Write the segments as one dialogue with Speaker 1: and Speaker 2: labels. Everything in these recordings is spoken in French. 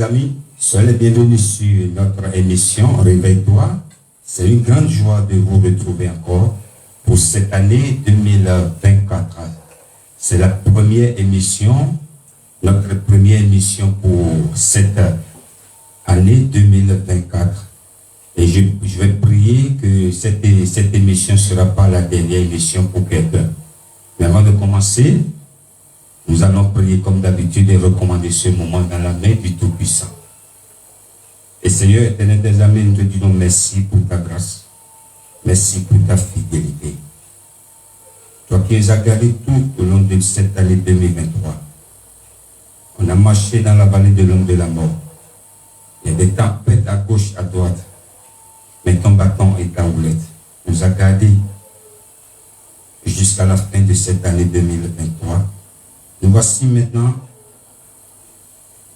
Speaker 1: amis, soyez les bienvenus sur notre émission Réveille-toi. C'est une grande joie de vous retrouver encore pour cette année 2024. C'est la première émission, notre première émission pour cette année 2024. Et je vais prier que cette émission ne sera pas la dernière émission pour quelqu'un. Mais avant de commencer, nous allons prier comme d'habitude et recommander ce moment dans la main du Tout-Puissant. Et Seigneur éternel des amis, nous te disons merci pour ta grâce. Merci pour ta fidélité. Toi qui nous as gardés tout au long de cette année 2023. On a marché dans la vallée de l'ombre de la mort. Il y a des tempêtes à gauche, à droite. Mais ton bâton et ta houlette nous a gardés jusqu'à la fin de cette année 2023. Nous voici maintenant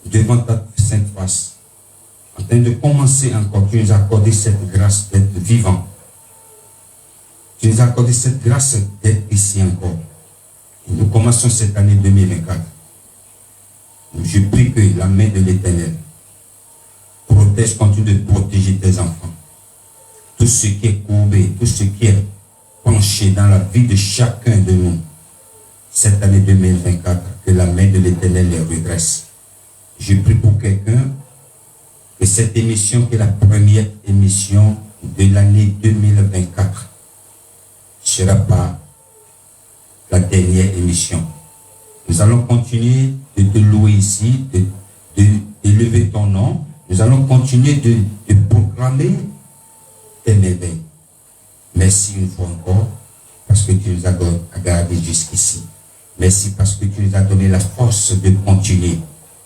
Speaker 1: devant ta sainte face, en train de commencer encore. Tu nous as accordé cette grâce d'être vivant. Tu nous as accordé cette grâce d'être ici encore. Et nous commençons cette année 2024. Je prie que la main de l'Éternel protège, continue de protéger tes enfants. Tout ce qui est courbé, tout ce qui est penché dans la vie de chacun de nous. Cette année 2024, que la main de l'Éternel les redresse. Je prie pour quelqu'un que cette émission, qui est la première émission de l'année 2024, ne sera pas la dernière émission. Nous allons continuer de te louer ici, d'élever ton nom. Nous allons continuer de proclamer tes merveilles. Merci une fois encore, parce que tu nous as gardés jusqu'ici. Merci parce que tu nous as donné la force de continuer.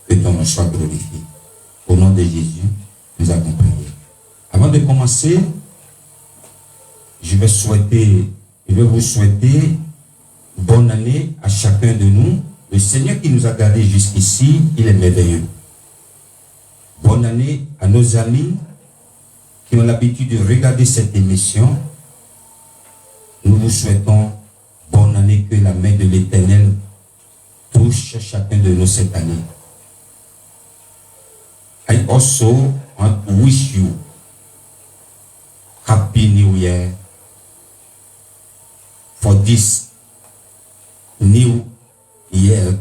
Speaker 1: Que ton nom soit glorifié. Au nom de Jésus, nous avons prié. Avant de commencer, je vais vous souhaiter bonne année à chacun de nous. Le Seigneur qui nous a gardés jusqu'ici, il est merveilleux. Bonne année à nos amis qui ont l'habitude de regarder cette émission. Nous vous souhaitons bonne année, que la main de l'Éternel touche chacun de nous cette année. I also want to wish you Happy New Year for this new year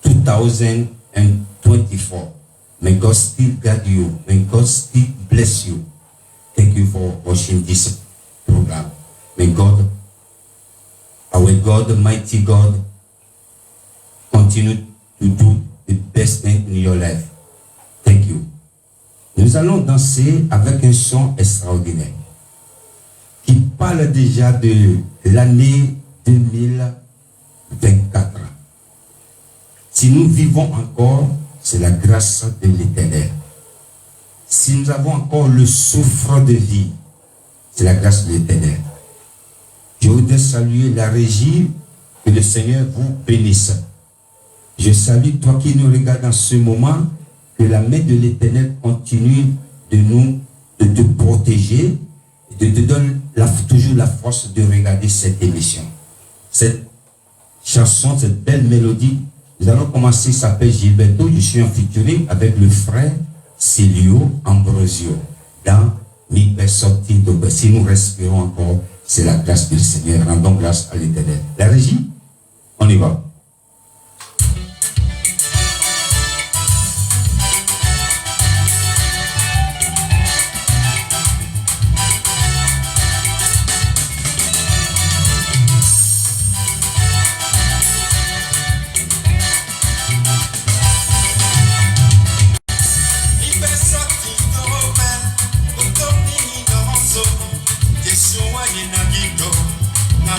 Speaker 1: 2024. May God still guide you. May God still bless you. Thank you for watching this program. May God, our God, mighty God, continue to do the best thing in your life. Thank you. Nous allons danser avec un son extraordinaire qui parle déjà de l'année 2024. Si nous vivons encore, c'est la grâce de l'Éternel. Si nous avons encore le souffle de vie, c'est la grâce de l'Éternel. Je voudrais saluer la régie, que le Seigneur vous bénisse. Je salue toi qui nous regardes en ce moment, que la main de l'Éternel continue de te protéger, de te donner toujours la force de regarder cette émission. Cette chanson, cette belle mélodie, nous allons commencer, s'appelle Gilberto. Je suis en featuring avec le frère Célio Ambrosio dans Mi Pesotti Dobe. Si nous respirons encore, c'est la grâce du Seigneur. Rendons grâce à l'Éternel. La régie, on y va.
Speaker 2: Go, now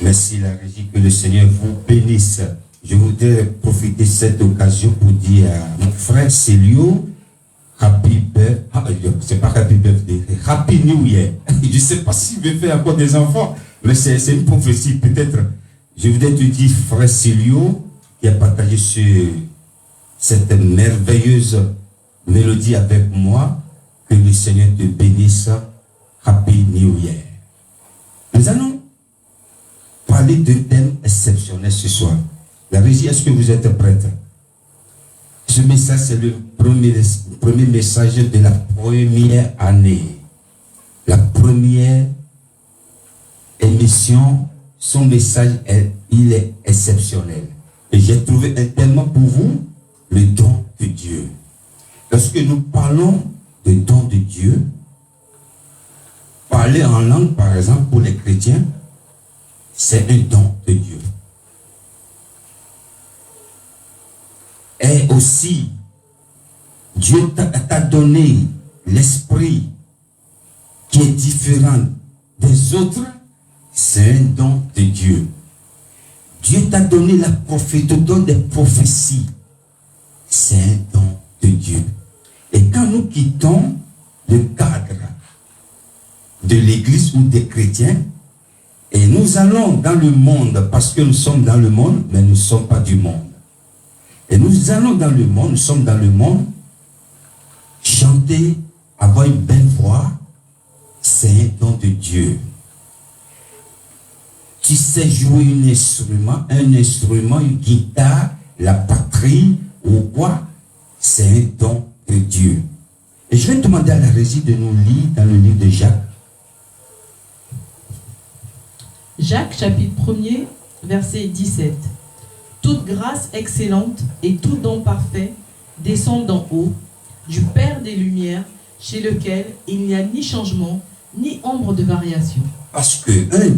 Speaker 1: Merci la régie, que le Seigneur vous bénisse. Je voudrais profiter de cette occasion pour dire à mon frère Célio, c'est pas Happy Birthday, Happy New Year. Je ne sais pas s'il veut faire encore des enfants, mais c'est une prophétie peut-être. Je voudrais te dire, frère Célio, qui a partagé cette merveilleuse mélodie avec moi, que le Seigneur te bénisse. Happy New Year. Nous allons parler d'un thème exceptionnel ce soir. La régie, est-ce que vous êtes prête? Ce message, c'est le premier message de la première année. La première émission, son message, il est exceptionnel. Et j'ai trouvé un thème pour vous, le don de Dieu. Lorsque nous parlons de don de Dieu, parler en langue, par exemple, pour les chrétiens, c'est un don de Dieu. Et aussi, Dieu t'a donné l'esprit qui est différent des autres, c'est un don de Dieu. Dieu t'a donné la prophétie, te donne des prophéties, c'est un don de Dieu. Et quand nous quittons le cadre de l'église ou des chrétiens, et nous allons dans le monde, parce que nous sommes dans le monde, mais nous ne sommes pas du monde. Et nous allons dans le monde, nous sommes dans le monde, chanter, avoir une belle voix, c'est un don de Dieu. Tu sais jouer un instrument, une guitare, la batterie ou quoi, c'est un don de Dieu. Et je vais demander à la régie de nous lire dans le livre de Jacques.
Speaker 2: Jacques, chapitre 1er, verset 17. Toute grâce excellente et tout don parfait descendent d'en haut, du Père des Lumières, chez lequel il n'y a ni changement, ni ombre de variation.
Speaker 1: Parce que un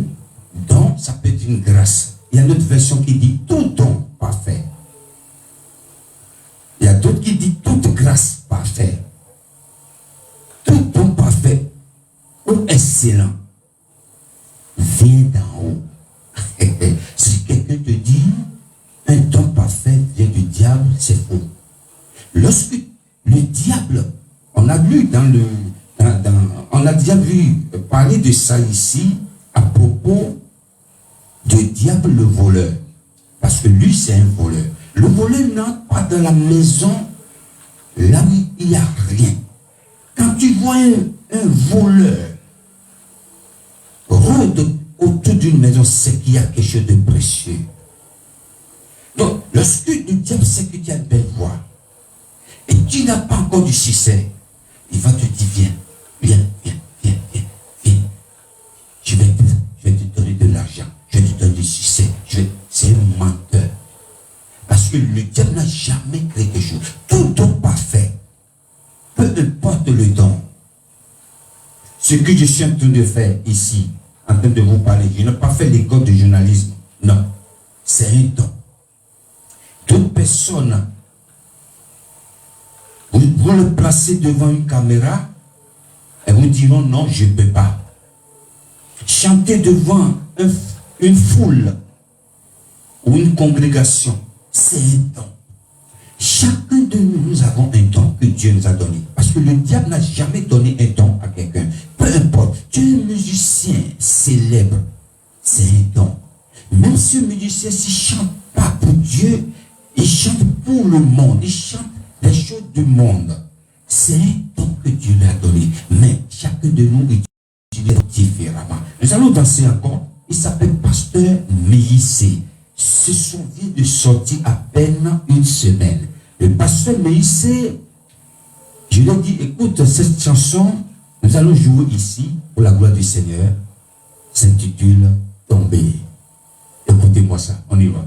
Speaker 1: don, ça peut être une grâce. Il y a une autre version qui dit tout don parfait. Il y a d'autres qui disent toute grâce parfaite. Tout don parfait ou excellent vient d'en haut. Si quelqu'un te dit un don parfait vient du diable, c'est faux. Lorsque le diable, on a lu on a déjà vu parler de ça ici à propos du diable le voleur. Parce que lui c'est un voleur. Le voleur n'entre pas dans la maison là où il n'y a rien. Quand tu vois un voleur rôde autour d'une maison, c'est qu'il y a quelque chose de précieux. Donc, lorsque le diable sait que tu as une belle voix et tu n'as pas encore du succès, il va te dire, viens. Je vais te donner de l'argent, je vais te donner du succès. C'est un menteur. Parce que le diable n'a jamais créé quelque chose. Tout don parfait, peu importe le don. Ce que je suis en train de faire ici, en train de vous parler, je n'ai pas fait l'école de journalisme. Non, c'est un don. D'autres personnes, vous le placez devant une caméra, et vous diront non, je ne peux pas. Chanter devant une foule ou une congrégation, c'est un don. Chacun de nous, nous avons un don que Dieu nous a donné. Parce que le diable n'a jamais donné un don à quelqu'un. Peu importe, tu es un musicien célèbre, c'est un don. Même si un musicien ne chante pas pour Dieu, il chante pour le monde, il chante les choses du monde. C'est un don que Dieu lui a donné. Mais chacun de nous utilise différemment. Nous allons danser encore. Il s'appelle Pasteur Méissé. Ce son vient de sortir à peine une semaine. Le pasteur Méissé, je lui ai dit, écoute cette chanson, nous allons jouer ici pour la gloire du Seigneur, s'intitule Tomber. Écoutez-moi ça, on y va.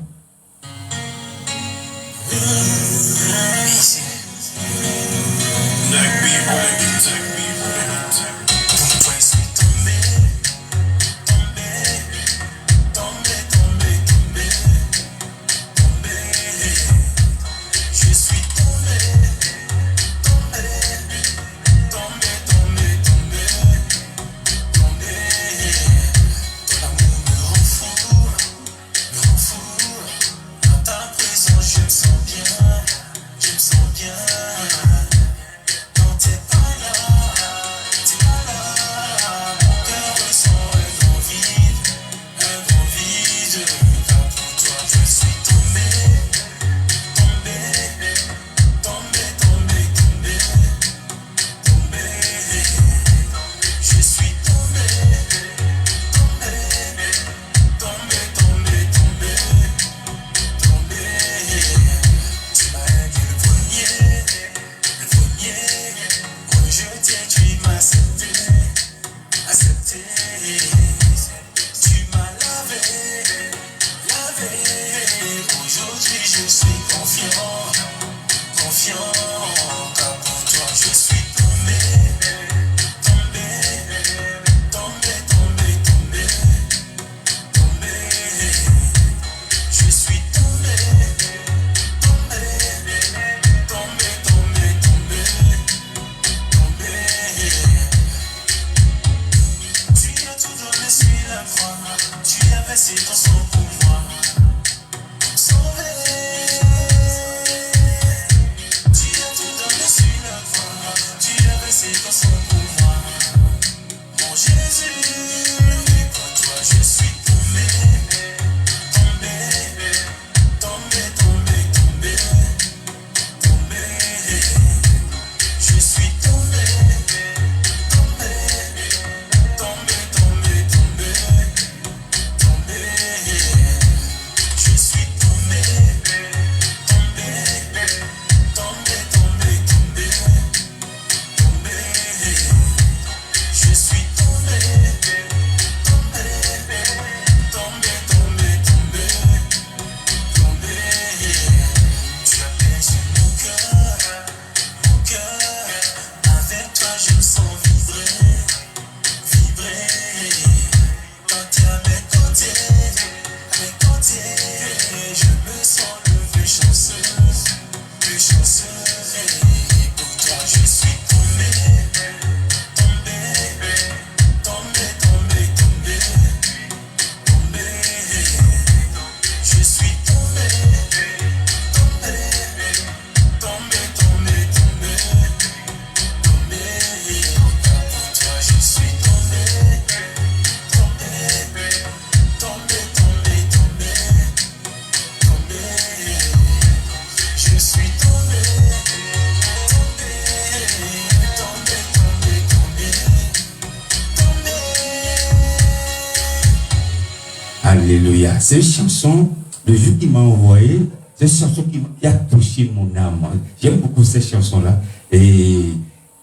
Speaker 1: Alléluia. C'est une chanson, le jour qu'il m'a envoyé, c'est une chanson qui a touché mon âme. J'aime beaucoup cette chanson-là. Et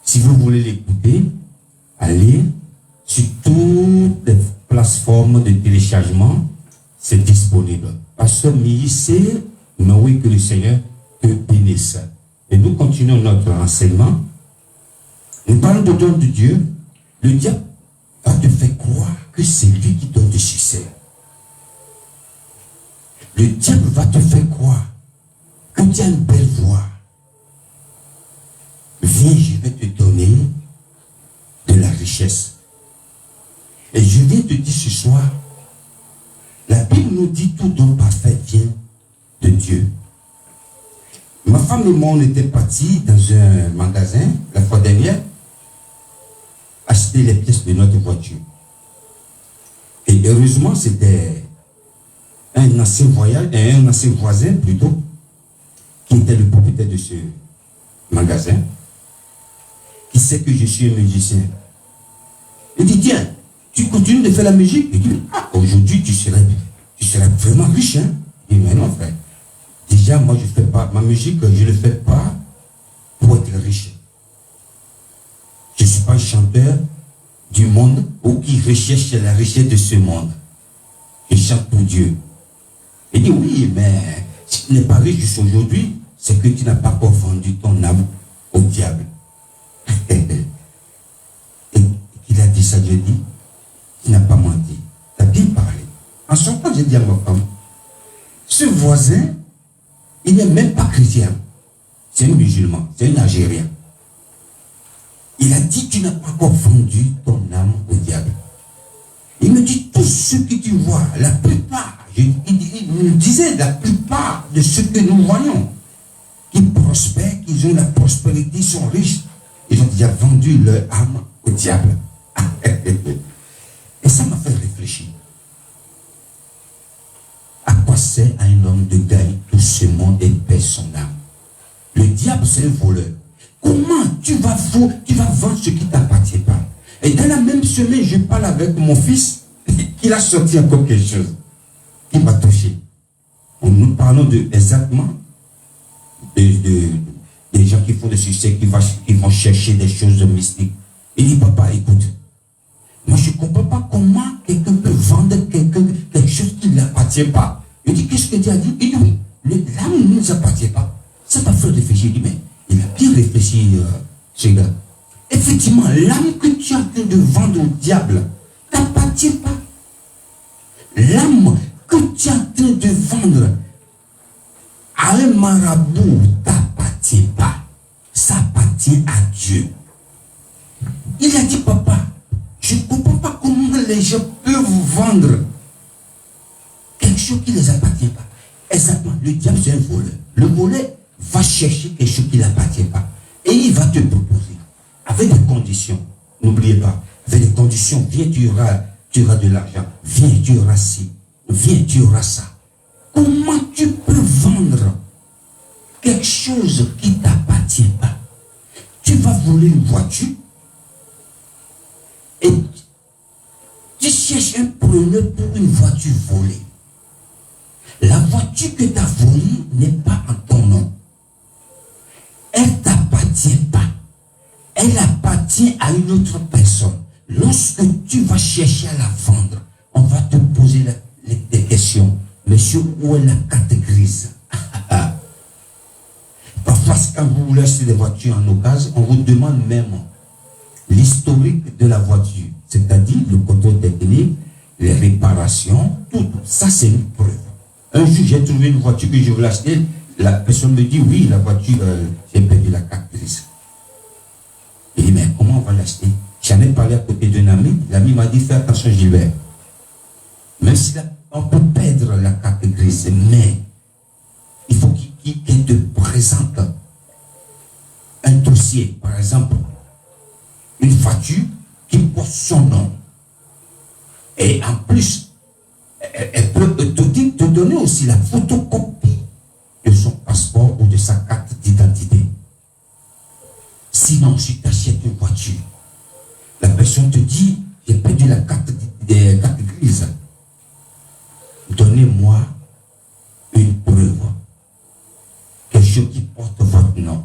Speaker 1: si vous voulez l'écouter, allez sur toutes les plateformes de téléchargement, c'est disponible. Pasteur Miïssé, mais oui, que le Seigneur te bénisse. Et nous continuons notre enseignement. Nous parlons de don de Dieu. Le diable va te faire croire que c'est lui qui donne du succès. Le diable va te faire croire que tu as une belle voix. Viens, je vais te donner de la richesse. Et je viens te dire ce soir, la Bible nous dit tout don parfait vient de Dieu. Ma femme et moi, on était partis dans un magasin la fois dernière acheter les pièces de notre voiture. Et heureusement, c'était un ancien voisin plutôt, qui était le propriétaire de ce magasin, qui sait que je suis un musicien. Il dit, tiens, tu continues de faire la musique? Il dit, aujourd'hui tu serais vraiment riche, hein? Il dit, mais non, frère. Déjà, moi, je ne fais pas, ma musique, je ne le fais pas pour être riche. Je ne suis pas un chanteur du monde ou qui recherche la richesse de ce monde. Je chante pour Dieu. Il dit, oui, mais si tu n'es pas riche jusqu'à aujourd'hui, c'est que tu n'as pas encore vendu ton âme au diable. Et il a dit ça, Dieu dit, il n'a pas menti. Tu as bien parlé. En sortant, j'ai dit à ma femme, ce voisin, il n'est même pas chrétien. C'est un musulman, c'est un Algérien. Il a dit, tu n'as pas encore vendu ton âme au diable. Il me dit, tous ceux que tu vois, la plupart, il me disait, la plupart de ceux que nous voyons, qui prospèrent, qui ont la prospérité, sont riches, ils ont déjà vendu leur âme au diable. Et ça m'a fait réfléchir. À quoi sert à un homme de gagner tout ce monde et de perdre son âme? Le diable, c'est un voleur. Comment tu vas vendre ce qui ne t'appartient pas? Et dans la même semaine, je parle avec mon fils, il a sorti encore quelque chose qui m'a touché. Nous parlons exactement des gens qui font des succès, qui vont chercher des choses mystiques. Il dit, papa, écoute, moi je ne comprends pas comment quelqu'un peut vendre quelque chose qui ne l'appartient pas. Il dit, qu'est-ce que tu as dit? Il dit, oui, l'âme ne nous appartient pas. Ça m'a fait réfléchir. Il dit, mais il a bien réfléchi, ce gars. Effectivement, l'âme que tu es en train de vendre au diable ne t'appartient pas. L'âme que tu es en train de vendre à un marabout ne t'appartient pas. Ça appartient à Dieu. Il a dit, papa, je ne comprends pas comment les gens peuvent vous vendre quelque chose qui ne les appartient pas. Exactement, le diable c'est un voleur. Le voleur va chercher quelque chose qui ne l'appartient pas. Et il va te proposer, avec des conditions. N'oubliez pas, avec des conditions, viens, tu auras de l'argent. Viens, tu auras ci. Viens, tu auras ça. Comment tu peux vendre quelque chose qui ne t'appartient pas? Tu vas voler une voiture et tu cherches un preneur pour une voiture volée. La voiture que tu as volée n'est pas en ton nom. Elle ne t'appartient pas. Elle appartient à une autre personne. Lorsque tu vas chercher à la vendre, on va te poser des questions. Monsieur, où est la carte grise? Parfois, quand vous voulez acheter des voitures en occasion, on vous demande même l'historique de la voiture, c'est-à-dire le contrôle technique, les réparations, tout. Ça, c'est une preuve. Un jour, j'ai trouvé une voiture que je voulais acheter. La personne me dit, oui, la voiture, j'ai perdu la carte grise. Je dis, mais comment on va l'acheter? J'en ai parlé à côté d'un ami. L'ami m'a dit, fais attention, Gilbert. Même si on peut perdre la carte grise, mais il faut qu'il te présente un dossier, par exemple, une voiture qui porte son nom. Et en plus, elle peut te donner aussi la photocopie de son passeport ou de sa carte d'identité. Sinon, si tu achètes une voiture, la personne te dit, j'ai perdu la carte grise. Donnez choses qui portent votre nom.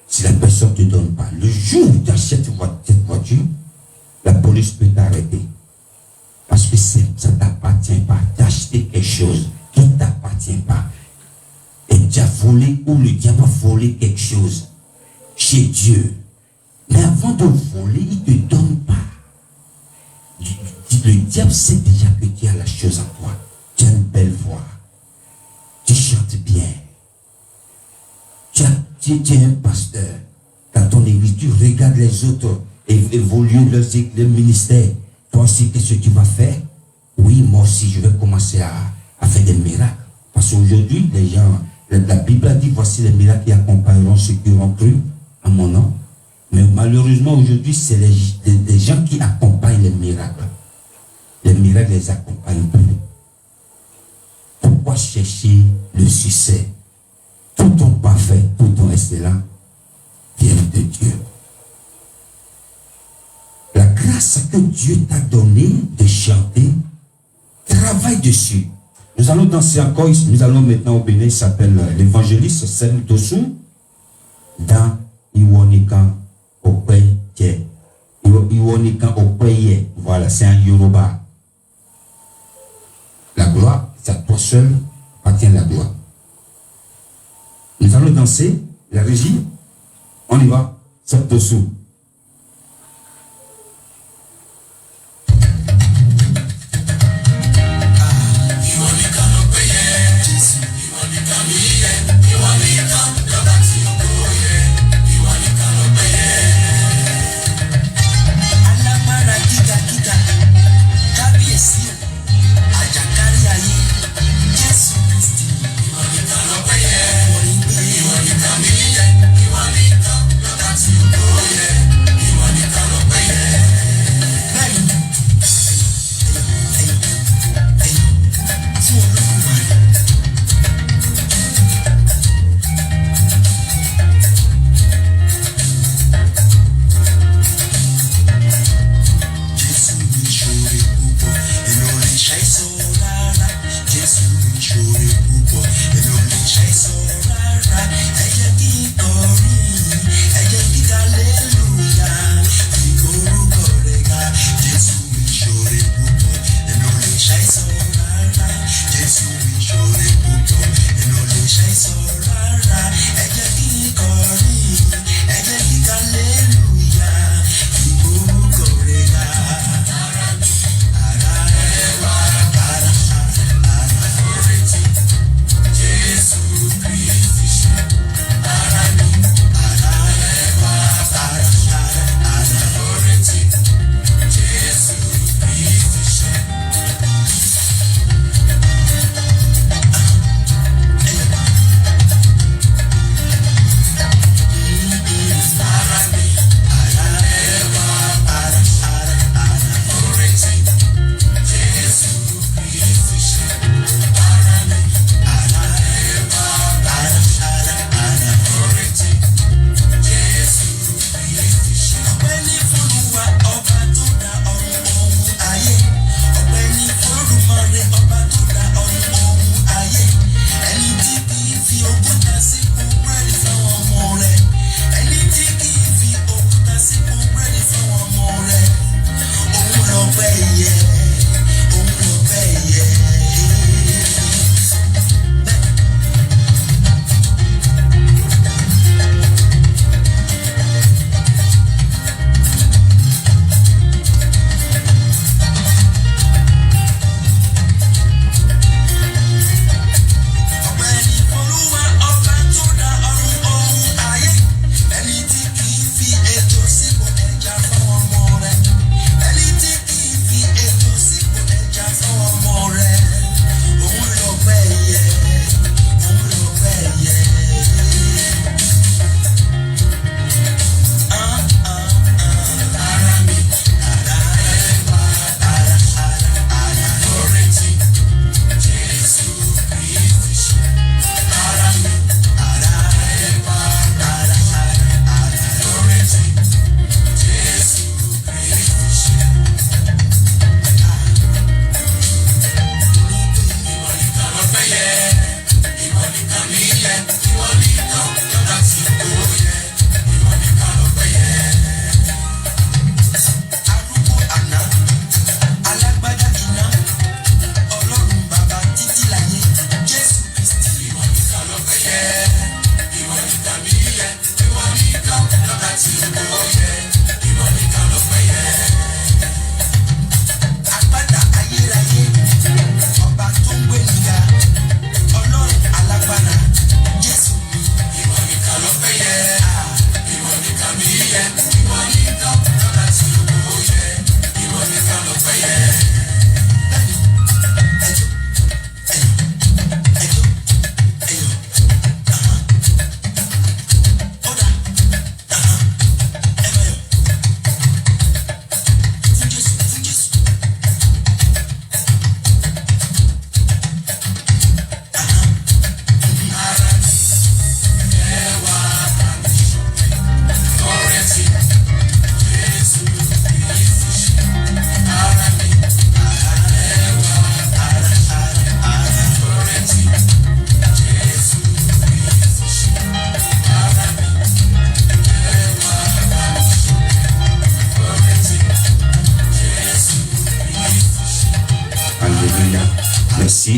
Speaker 1: Si la personne ne te donne pas, le jour où tu achètes cette voiture, la police peut t'arrêter. Parce que ça ne t'appartient pas. Tu as acheté quelque chose qui ne t'appartient pas. Et tu as volé ou le diable a volé quelque chose chez Dieu. Mais avant de voler, il ne te donne pas. Le diable sait déjà que tu as la chose en toi. Tu as une belle voix. Tu chantes bien. Tu es un pasteur. Dans ton église, tu regardes les autres évoluer leur ministère. Toi aussi, qu'est-ce que tu vas faire? Oui, moi aussi, je vais commencer à faire des miracles. Parce qu'aujourd'hui, les gens, la Bible a dit, voici les miracles qui accompagneront ceux qui auront cru à mon nom. Mais malheureusement, aujourd'hui, c'est les gens qui accompagnent les miracles. Les miracles les accompagnent plus. Pourquoi chercher le succès? Tout ton parfait, tout ton excellent vient de Dieu. La grâce que Dieu t'a donnée de chanter, travaille dessus. Nous allons danser encore, nous allons maintenant au Bénin, il s'appelle l'évangéliste Sem Tosu, dans Iwonika Okweye. Iwonika Okweye, voilà, c'est un Yoruba. La gloire, c'est à toi seul appartient la gloire. Nous allons danser, la régie, on y va, Sem Tosu.
Speaker 3: Yeah.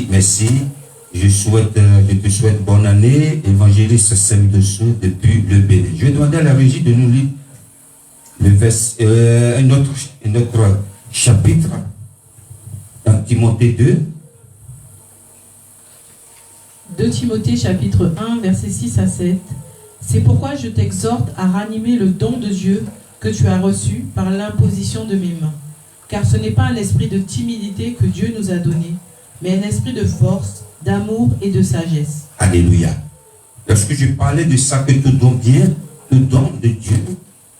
Speaker 1: Merci. Je te souhaite bonne année. Évangéliste Sam dessous depuis le Bénin. Je vais demander à la régie de nous lire un autre chapitre dans Timothée 2.
Speaker 2: 2 Timothée chapitre 1, versets 6 à 7. C'est pourquoi je t'exhorte à ranimer le don de Dieu que tu as reçu par l'imposition de mes mains. Car ce n'est pas un esprit de timidité que Dieu nous a donné, mais un esprit de force, d'amour et de sagesse.
Speaker 1: Alléluia. Lorsque je parlais de ça, que tout don vient, tout don de Dieu,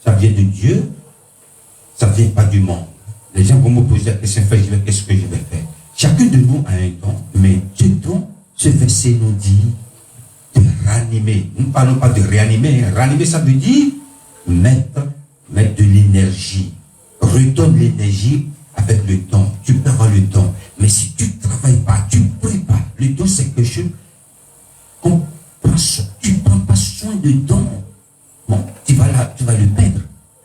Speaker 1: ça vient de Dieu, ça ne vient pas du monde. Les gens vont me poser la question, qu'est-ce que je vais faire? Chacun de nous a un don, mais ce don, ce verset nous dit de ranimer. Nous ne parlons pas de réanimer. Ranimer, ça veut dire mettre de l'énergie. Redonne l'énergie avec le don. Tu peux avoir le don. Mais si tu ne travailles pas, tu ne pries pas, le don c'est quelque chose qu'on prend soin. Tu ne prends pas soin de don. Bon, tu vas le perdre.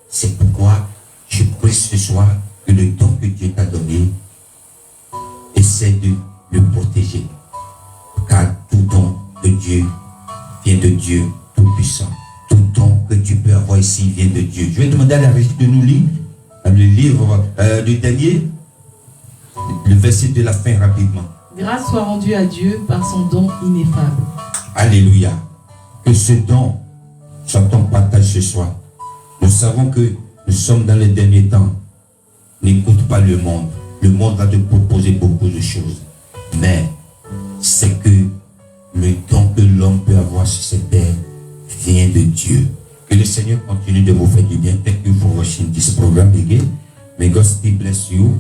Speaker 1: C'est pourquoi je prie ce soir que le don que Dieu t'a donné, essaie de le protéger. Car tout don de Dieu vient de Dieu Tout-Puissant. Tout don que tu peux avoir ici vient de Dieu. Je vais demander à la régie de nous lire le livre du dernier, le verset de la fin rapidement.
Speaker 2: Grâce soit rendue à Dieu par son don ineffable.
Speaker 1: Alléluia. Que ce don soit ton partage ce soir. Nous savons que nous sommes dans les derniers temps. N'écoute pas le monde. Le monde va te proposer beaucoup de choses. Mais c'est que le don que l'homme peut avoir sur cette terre vient de Dieu. Que le Seigneur continue de vous faire du bien. Thank you for watching this program again. May God still bless you.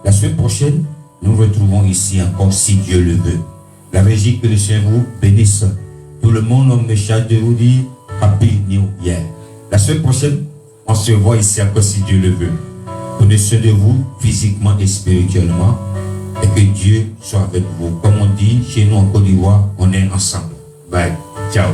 Speaker 1: La semaine prochaine, nous nous retrouvons ici encore si Dieu le veut. La régie, que le Seigneur vous bénisse. Tout le monde me charge de vous dire Happy New Year. La semaine prochaine, on se voit ici encore si Dieu le veut. Prenez soin de vous physiquement et spirituellement. Et que Dieu soit avec vous. Comme on dit chez nous en Côte d'Ivoire, on est ensemble. Bye. Ciao.